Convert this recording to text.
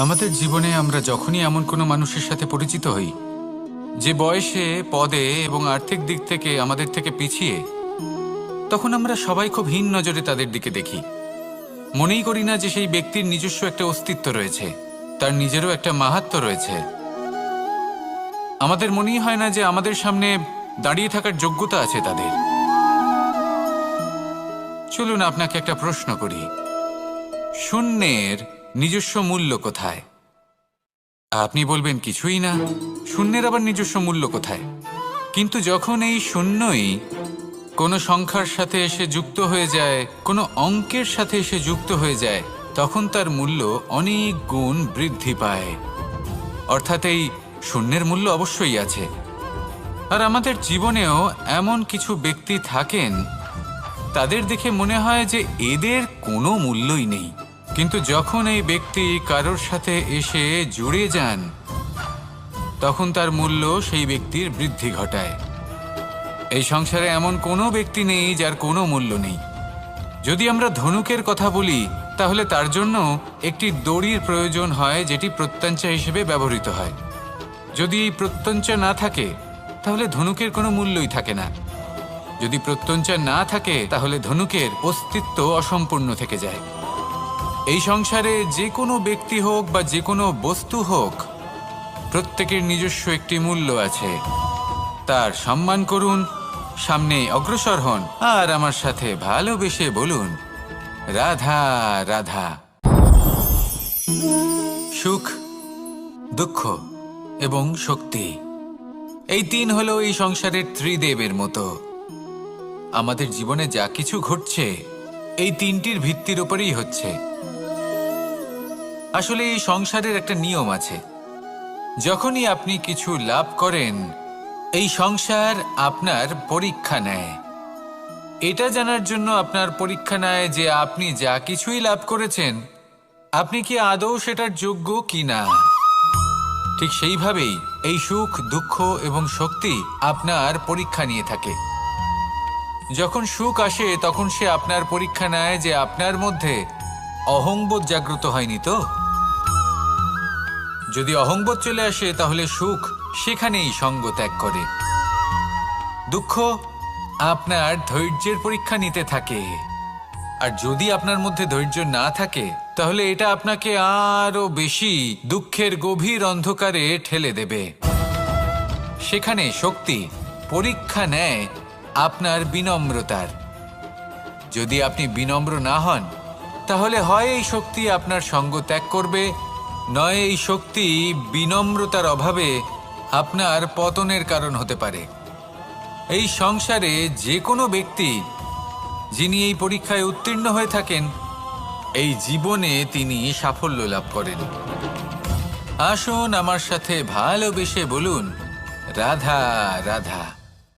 আমাদের জীবনে আমরা যখনই এমন কোনো মানুষের সাথে পরিচিত হই যে বয়সে, পদে এবং আর্থিক দিক থেকে আমাদের থেকে পিছিয়ে, তখন আমরা সবাই খুব হীন নজরে তাদের দিকে দেখি। মনেই করি না যে সেই ব্যক্তির নিজস্ব একটা অস্তিত্ব রয়েছে, তার নিজেরও একটা মাহাত্ম্য রয়েছে। আমাদের মনেই হয় না যে আমাদের সামনে দাঁড়িয়ে থাকার যোগ্যতা আছে তাদের। চলুন আপনাকে একটা প্রশ্ন করি, শূন্যের নিজস্ব মূল্য কোথায়? আপনি বলবেন কিছুই না। শূন্যের আবার নিজস্ব মূল্য কোথায়? কিন্তু যখন এই শূন্যই কোনো সংখ্যার সাথে এসে যুক্ত হয়ে যায়, কোনো অঙ্কের সাথে এসে যুক্ত হয়ে যায়, তখন তার মূল্য অনেক গুণ বৃদ্ধি পায়। অর্থাৎ এই শূন্যের মূল্য অবশ্যই আছে। আর আমাদের জীবনেও এমন কিছু ব্যক্তি থাকেন, তাদের দেখে মনে হয় যে এদের কোনো মূল্যই নেই। কিন্তু যখন এই ব্যক্তি কারোর সাথে এসে জুড়ে যান, তখন তার মূল্য সেই ব্যক্তির বৃদ্ধি ঘটায়। এই সংসারে এমন কোনো ব্যক্তি নেই যার কোনো মূল্য নেই। যদি আমরা ধনুকের কথা বলি, তাহলে তার জন্য একটি দড়ির প্রয়োজন হয়, যেটি প্রত্যঞ্চা হিসেবে ব্যবহৃত হয়। যদি এই প্রত্যঞ্চা না থাকে, তাহলে ধনুকের কোনো মূল্যই থাকে না। যদি প্রত্যঞ্চা না থাকে, তাহলে ধনুকের অস্তিত্ব অসম্পূর্ণ থেকে যায়। এই সংসারে যে কোনো ব্যক্তি হোক বা যে কোনো বস্তু হোক, প্রত্যেকের নিজস্ব একটি মূল্য আছে। তার সম্মান করুন, সামনে অগ্রসর হন, আর আমার সাথে ভালোবেসে বলুন, রাধা রাধা। সুখ, দুঃখ এবং শক্তি, এই তিন হলো এই সংসারের ত্রিদেবের মতো। আমাদের জীবনে যা কিছু ঘটছে, এই তিনটির ভিত্তির উপরেই হচ্ছে। আসলে এই সংসারের একটা নিয়ম আছে, যখনই আপনি কিছু লাভ করেন, এই সংসার আপনার পরীক্ষা নেয়। এটা জানার জন্য আপনার পরীক্ষা নেয় যে আপনি যা কিছুই লাভ করেছেন, আপনি কি আদৌ সেটার যোগ্য কি না। ঠিক সেইভাবেই এই সুখ, দুঃখ এবং শক্তি আপনার পরীক্ষা নিয়ে থাকে। যখন সুখ আসে, তখন সে আপনার পরীক্ষা নেয় যে আপনার মধ্যে অহংবোধ জাগ্রত হয়নি তো। যদি অহংবোধ চলে আসে, তাহলে সুখ সেখানেই সঙ্গ ত্যাগ করে। দুঃখ আপনার ধৈর্যের পরীক্ষা নিতে থাকে, আর যদি আপনার মধ্যে ধৈর্য না থাকে, তাহলে এটা আপনাকে আরো বেশি দুঃখের গভীর অন্ধকারে ঠেলে দেবে। সেখানে শক্তি পরীক্ষা নেয় আপনার বিনম্রতার। যদি আপনি বিনম্র না হন, তাহলে হয় এই শক্তি আপনার সঙ্গ ত্যাগ করবে, নয় এই শক্তি বিনম্রতার অভাবে আপনার পতনের কারণ হতে পারে। এই সংসারে যে কোনো ব্যক্তি যিনি এই পরীক্ষায় উত্তীর্ণ হয়ে থাকেন, এই জীবনে তিনি সাফল্য লাভ করেন। আসুন আমার সাথে ভালোবেসে বলুন, রাধা রাধা।